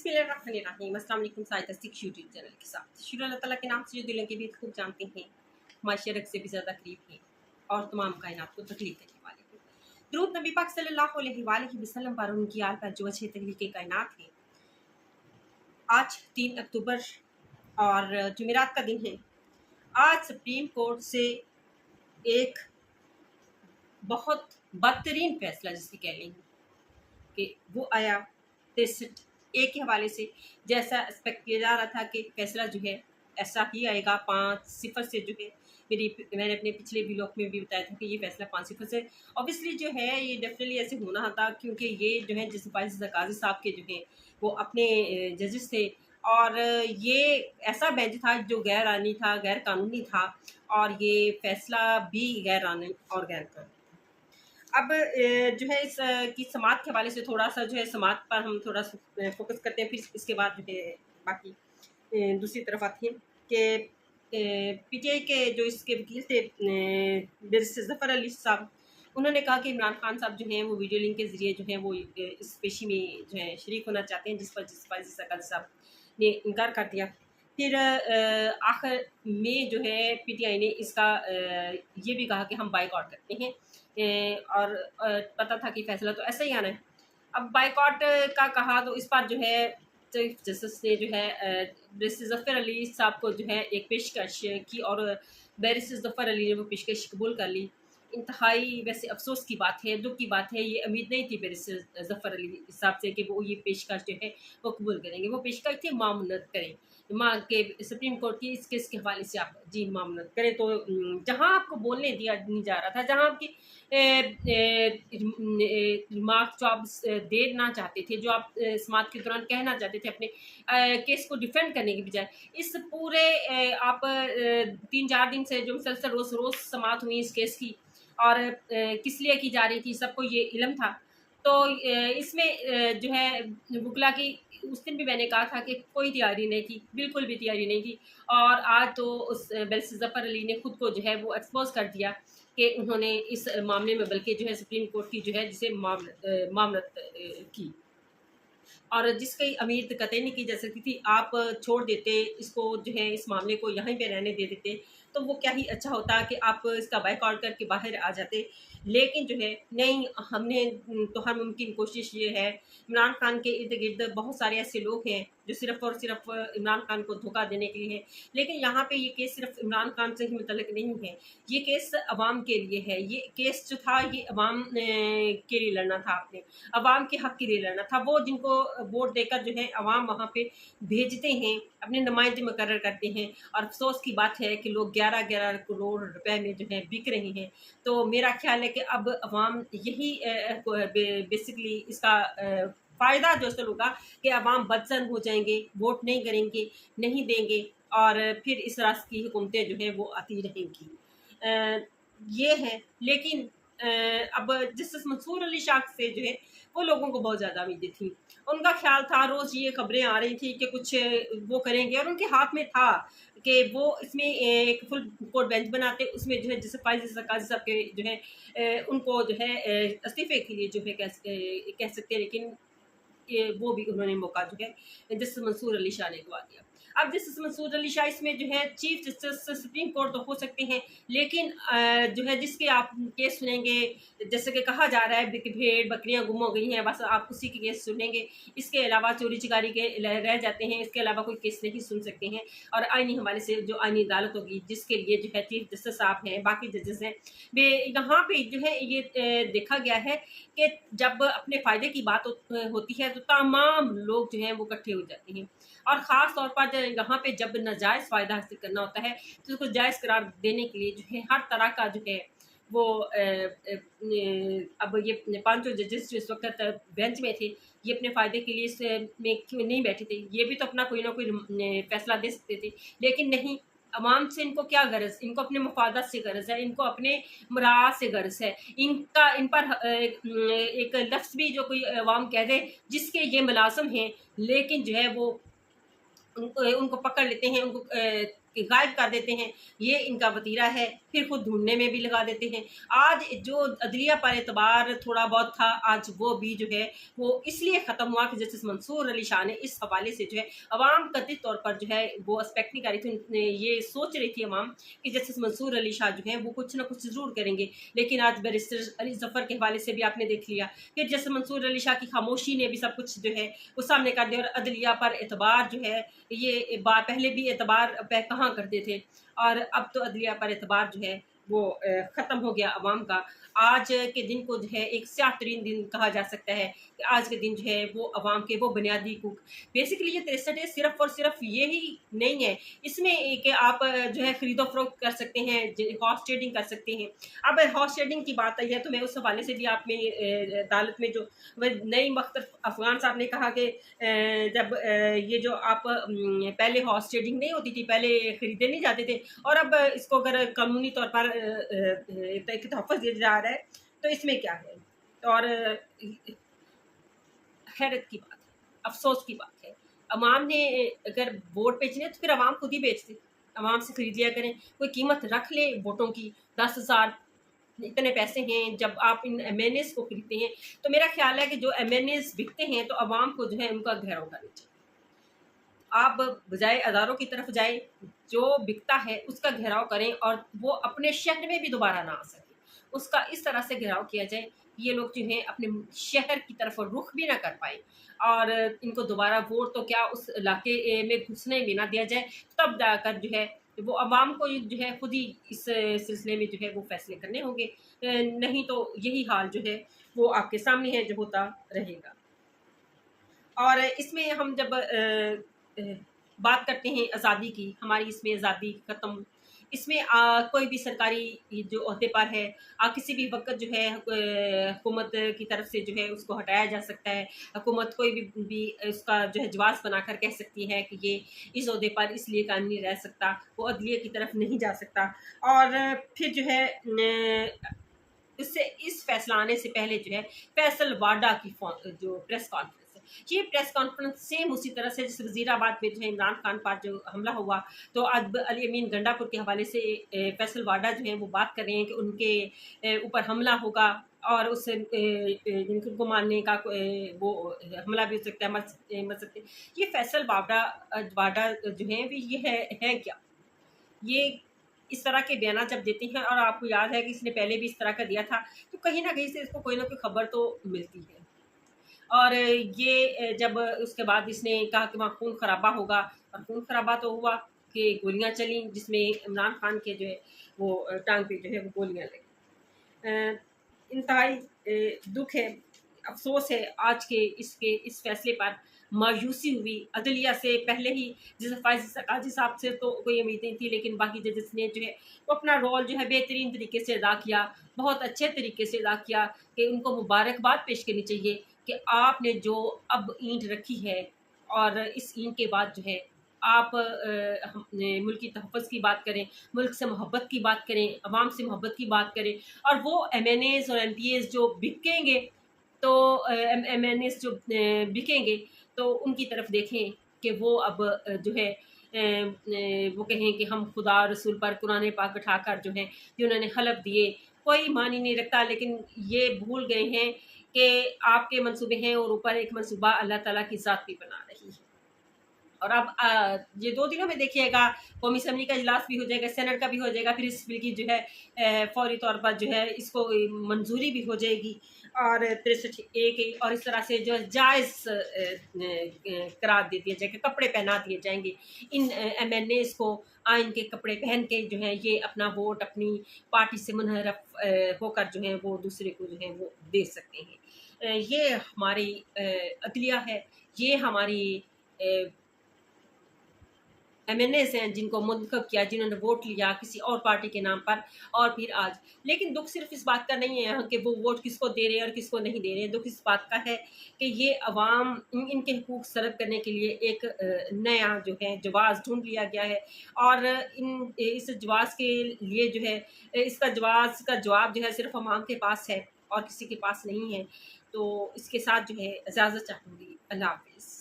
बिस्मिल्लाहिर्रहमानिर्रहीम। अस्सलाम वालेकुम। साइंटिफिक यूट्यूब चैनल के साथ शुरू अल्लाह ताला के नाम से जो दिलों के भी खूब जानते हैं, माशरक से भी ज़्यादा करीब हैं और तमाम कायनात को तकलीफ देने वाले हैं। दुरूद नबी पाक सल्लल्लाहु अलैहि वसल्लम पर, उनकी आल पर जो अच्छे तकलीफ कायनात है। आज 3 अक्टूबर और जुमेरात का दिन है। आज सुप्रीम कोर्ट से एक बहुत बदतरीन फैसला जिसकी कह लेंगे कि वो आया 63 के हवाले से। जैसा एक्सपेक्ट किया जा रहा था कि फैसला जो है ऐसा ही आएगा 5-0 से। जो है मैंने अपने पिछले ब्लॉग में भी बताया था कि ये फैसला 5-0 से ऑब्वियसली जो है ये डेफिनेटली ऐसे होना था, क्योंकि ये जो है जिस काजी साहब के जो है वो अपने जजेस थे और ये ऐसा बेंच था जो गैर आनी था, गैर कानूनी था और ये फैसला भी गैर आनी और गैर कानूनी। अब जो है इस की समात के हवाले से थोड़ा सा जो है समात पर हम थोड़ा फोकस करते हैं, फिर इसके बाद जो है बाकी दूसरी तरफ आती है कि पीटीआई के जो इसके वकील थे जफर अली साहब, उन्होंने कहा कि इमरान खान साहब जो हैं वो वीडियो लिंक के ज़रिए जो है वो इस पेशी में जो है शरीक होना चाहते हैं, जिस पर साहब ने इनकार कर दिया। फिर आखिर में जो है पीटीआई ने इसका ये भी कहा कि हम बाइकआउट करते हैं और पता था कि फैसला तो ऐसा ही आना है। अब बाइकआउट का कहा तो इस पर जो है चीफ जस्टिस ने जो है बैरिस्टर ज़फ़र अली साहब को जो है एक पेशकश की और बैरिस्टर ज़फ़र अली ने वो पेशकश कबूल कर ली। इंतहाई वैसे अफसोस की बात है, दुख की बात है, ये उम्मीद नहीं थी बैरिस्टर ज़फ़र अली साहब से कि वो ये पेशकश जो है वो कबूल करेंगे। वो पेशकश थी मामूनत करें, माँ के सुप्रीम कोर्ट की इस केस के हवाले से आप जी मामूनत करें। तो जहाँ आपको बोलने दिया नहीं जा रहा था, जहाँ आपकी रिमार्क जो आप देना चाहते थे, जो आप समात के दौरान कहना चाहते थे अपने केस को डिफेंड करने के बजाय, इस पूरे आप 3-4 दिन से जो मुसलसल रोज़ रोज़ समात हुई इस केस की और किस लिए की जा रही थी सबको ये इल्म था। तो इसमें जो है वकला की उस दिन भी मैंने कहा था कि कोई तैयारी नहीं थी, बिल्कुल भी तैयारी नहीं थी। और आज तो उस बैरिस्टर ज़फ़र अली ने खुद को जो है वो एक्सपोज कर दिया कि उन्होंने इस मामले में बल्कि जो है सुप्रीम कोर्ट की जो है जिसे मामलत की और जिसकी उम्मीद कतई नहीं की जा सकती थी। आप छोड़ देते इसको, जो है इस मामले को यहीं पे रहने दे देते तो वो क्या ही अच्छा होता कि आप इसका बाइकआउट करके बाहर आ जाते। लेकिन जो है नहीं, हमने तो हर मुमकिन कोशिश ये है। इमरान खान के इर्द गिर्द बहुत सारे ऐसे लोग हैं जो सिर्फ़ और सिर्फ इमरान खान को धोखा देने के लिए है। लेकिन यहाँ पे ये केस सिर्फ इमरान खान से ही मुतल्लिक नहीं है, ये केस अवाम के लिए है। ये केस जो था ये अवाम के लिए लड़ना था, आपने अवाम के हक़ के लिए लड़ना था। वो जिनको वोट देकर जो है अवाम वहाँ पे भेजते हैं, अपने नुमाइंदे मुकर्रर करते हैं और अफ़सोस की बात है कि लोग 11-11 करोड़ रुपए में जो है बिक रहे हैं। तो मेरा ख़्याल है कि अब अवाम यही बेसिकली इसका फ़ायदा जो असल होगा कि अवाम बदज़न हो जाएंगे, वोट नहीं करेंगे, नहीं देंगे और फिर इस रास्ते की हुकूमतें जो हैं वो आती रहेंगी। ये है। लेकिन अब जस्टिस मंसूर अली शाह से जो है वो लोगों को बहुत ज़्यादा उम्मीदें थी। उनका ख्याल था, रोज़ ये खबरें आ रही थी कि कुछ वो करेंगे और उनके हाथ में था कि वो इसमें एक फुल कोर्ट बेंच बनाते, उसमें जो है जैसे काजी साहब के जो है उनको जो है इस्तीफ़े के लिए जो है कह सकते हैं। लेकिन ये वो भी उन्होंने मौका जो है जस्टिस मंसूर अली शाह ने गवा दिया। अब जस्टिस मंसूर अली शाह इसमें जो है चीफ जस्टिस सुप्रीम कोर्ट तो हो सकते हैं, लेकिन जो है जिसके आप केस सुनेंगे, जैसे कि कहा जा रहा है भेड़ बकरियां गुम हो गई हैं, बस आप उसी के केस सुनेंगे। इसके अलावा चोरी चिकारी के रह जाते हैं, इसके अलावा कोई केस नहीं सुन सकते हैं। और आईनी हवाले से जो आईनी अदालत होगी जिसके लिए जो है चीफ जस्टिस साहब हैं, बाकी जजेस हैं, वे यहाँ पे जो है ये देखा गया है कि जब अपने फ़ायदे की बात होती है तो तमाम लोग जो हैं वो इकट्ठे हो जाते हैं। और ख़ास तौर पर यहाँ पे जब नाजायज़ फ़ायदा हासिल करना होता है तो उसको जायज़ करार देने के लिए जो है हर तरह का जो है वो अब ये पाँचों जजेस जो इस वक्त बेंच में थे, ये अपने फ़ायदे के लिए इस में क्यों नहीं बैठे थे। ये भी तो अपना कोई ना कोई फ़ैसला दे सकते थे, लेकिन नहीं। अवाम से इनको क्या गरज, इनको अपने मफादात से गरज है, इनको अपने मुराद से गरज है। इन पर एक लफ्ज़ भी जो कोई अवाम कह दे जिसके ये मुलाज़िम हैं, लेकिन जो है वो उनको पकड़ लेते हैं, उनको कि गायब कर देते हैं, ये इनका वतीरा है, फिर खुद ढूंढने में भी लगा देते हैं। आज जो अदलिया पर एतबार थोड़ा बहुत था, आज वो भी जो है वो इसलिए ख़त्म हुआ कि जस्टिस मंसूर अली शाह ने इस हवाले से जो है अवाम कथित तौर पर जो है वो एक्सपेक्ट नहीं कर रही थी, उन्हें ये सोच रही थी अवाम कि जस्टिस मंसूर अली शाह जो है वो कुछ ना कुछ ज़रूर करेंगे। लेकिन आज बैरिस्टर अली ज़फ़र के हवाले से भी आपने देख लिया कि जस्टिस मंसूर अली शाह की खामोशी ने भी सब कुछ जो है वो सामने कर दिया। और अदलिया पर एतबार जो है ये पहले भी एतबार कहाँ करते थे, और अब तो अदलिया पर एतबार जो है वो ख़त्म हो गया अवाम का। आज के दिन को जो है एक स्याह तरीन दिन कहा जा सकता है कि आज के दिन जो है वो अवाम के वो बुनियादी हकूक, बेसिकली ये 63 डे सिर्फ और सिर्फ ये ही नहीं है, इसमें एक आप जो है खरीदो फरोख्त कर सकते हैं, हॉर्स ट्रेडिंग कर सकते हैं। अब हॉर्स ट्रेडिंग की बात आई है तो मैं उस हवाले से भी आप में अदालत में जो नई मुख्तलिफ अफगान साहब ने कहा कि जब ये जो आप पहले हॉर्स ट्रेडिंग नहीं होती थी, पहले खरीदे नहीं जाते थे, और अब इसको अगर कानूनी तौर पर एक तहफ़्फ़ुज़ दिया जा रहा है तो इसमें क्या है। और हैरत की बात है, अफ़सोस की बात है, अवाम ने अगर वोट बेचने तो फिर अवाम खुद ही बेच दे, अवाम से खरीद लिया करें, कोई कीमत रख ले वोटों की, 10,000 इतने पैसे हैं। जब आप इन एमएनएस को खरीदते हैं तो मेरा ख्याल है कि जो एमएनएस बिकते हैं तो अवाम को जो है उनका घेराव करना चाहिए। आप बजाय अदारों की तरफ जाएं, जो बिकता है उसका घेराव करें और वो अपने शहर में भी दोबारा ना आ सके, उसका इस तरह से घेराव किया जाए ये लोग जो हैं अपने शहर की तरफ रुख भी ना कर पाए, और इनको दोबारा वोट तो क्या उस इलाके में घुसने भी ना दिया जाए, तब जाकर जो है वो अवाम को जो है खुद ही इस सिलसिले में जो है वो फैसले करने होंगे। नहीं तो यही हाल जो है वो आपके सामने है जो होता रहेगा। और इसमें हम जब बात करते हैं आज़ादी की, हमारी इसमें आज़ादी ख़त्म, इसमें कोई भी सरकारी जो ओहदे पर है किसी भी वक़्त जो है हुकूमत की तरफ से जो है उसको हटाया जा सकता है। हुकूमत कोई भी उसका जो है जवाज़ बनाकर कह सकती है कि ये इस ओहदे पर इसलिए कायम नहीं रह सकता, वो अदलिया की तरफ नहीं जा सकता। और फिर जो है इससे इस फैसला आने से पहले जो है फैसल वाडा की जो प्रेस कॉन्फ्रेंस है, ये प्रेस कॉन्फ्रेंस सेम उसी तरह से जिस वजीराबाद में जो है इमरान खान पर जो हमला हुआ, तो अब अली अमीन गंडापुर के हवाले से फैसल वाडा जो है वो बात कर रहे हैं कि उनके ऊपर हमला होगा और उससे उनको मारने का वो हमला भी हो सकता है, मर सकते हैं। ये फैसल वाडा जो है ये है क्या, ये इस तरह के बयान जब देते हैं, और आपको याद है कि इसने पहले भी इस तरह का दिया था, तो कहीं न कहीं से इसको कोई ना कोई खबर तो मिलती है। और ये जब उसके बाद इसने कहा कि वहाँ खून-खराबा होगा, और खून-खराबा तो हुआ कि गोलियाँ चली जिसमें इमरान खान के जो है वो टाँग पे जो है वो गोलियाँ लगी। इंतहाई दुःख है, अफ़सोस है आज के इस फ़ैसले पर, मायूसी हुई। अदलिया से पहले ही जैसे फ़ाइज़ काज़ी साहब से तो कोई उम्मीद नहीं थी, लेकिन बाकी जजेस ने जो है वो अपना रोल जो है बेहतरीन तरीके से अदा किया, बहुत अच्छे तरीके से अदा किया कि उनको मुबारकबाद पेश करनी चाहिए कि आपने जो अब ईंट रखी है, और इस ईंट के बाद जो है आप मुल्क की तहफ़्फ़ुज़ की बात करें, मुल्क से मोहब्बत की बात करें, अवाम से मोहब्बत की बात करें, और वो एमएनएज़ और एमपीएज़ जो बिकेंगे तो एमएनएज़ जो बिकेंगे तो उनकी तरफ देखें कि वो अब जो है वो कहें कि हम खुदा और रसूल पर कुरान पाक उठाकर जो है कि उन्होंने हलफ दिए, कोई मानी नहीं रखता, लेकिन ये भूल गए हैं कि आपके मंसूबे हैं और ऊपर एक मंसूबा अल्लाह ताला की ज़ात भी बना रही है। और अब ये 2 दिनों में देखिएगा कौमी असम्बली का इजलास भी हो जाएगा, सेनेट का भी हो जाएगा, फिर इस बिल की जो है फ़ौरी तौर पर जो है इसको मंजूरी भी हो जाएगी, और 63A की, और इस तरह से जो है जायज़ करार दे दिया जाएगा, कपड़े पहना दिए जाएंगे इन एमएनएज़ को, आइन के कपड़े पहन के जो है ये अपना वोट अपनी पार्टी से मुनहरफ होकर जो है वो दूसरे को जो है वो दे सकते हैं। ये हमारी अदलिया है, ये हमारी एमएनएज़ हैं जिनको मुंतखब किया, जिन्होंने वोट लिया किसी और पार्टी के नाम पर, और फिर आज। लेकिन दुःख सिर्फ इस बात का नहीं है कि वो वोट किसको दे रहे हैं और किसको नहीं दे रहे हैं, दुःख इस बात का है कि ये अवाम इनके हकूक़ सर्व करने के लिए एक नया जो है जवाज़ ढूँढ लिया गया है, और इस जवाज़ के लिए जो है इसका जवाज़ का जवाब जो है सिर्फ अवाम के पास है और किसी के पास नहीं है। तो इसके साथ जो है इजाज़त चाहूँगी। अल्लाह हाफ़िज़।